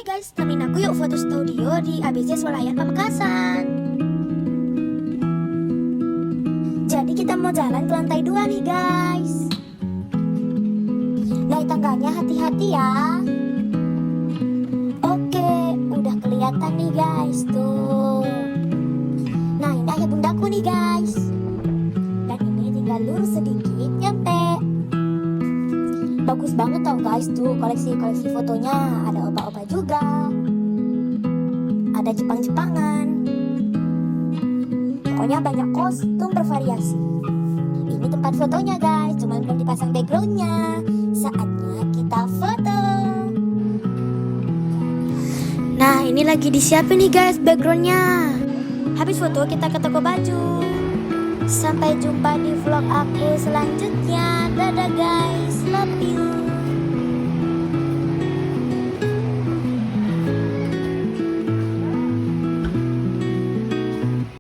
Hai guys, temenin aku yuk foto studio di ABC Swalayan Pamekasan. Jadi kita mau jalan ke lantai 2 nih guys. Naik tangganya hati-hati ya. Oke, udah kelihatan nih guys tuh. Nah ini ayah bundaku nih guys. Dan ini tinggal lurus sedikit nyampe. Bagus banget tau guys tuh koleksi fotonya. Ada opa-opa juga, ada Jepang-Jepangan. Pokoknya banyak kostum bervariasi. Ini tempat fotonya guys, cuma belum dipasang backgroundnya. Saatnya kita foto. Nah ini lagi disiapin nih guys backgroundnya. Habis foto kita ke toko baju. Sampai jumpa di vlog aku selanjutnya. Dadah guys, love you.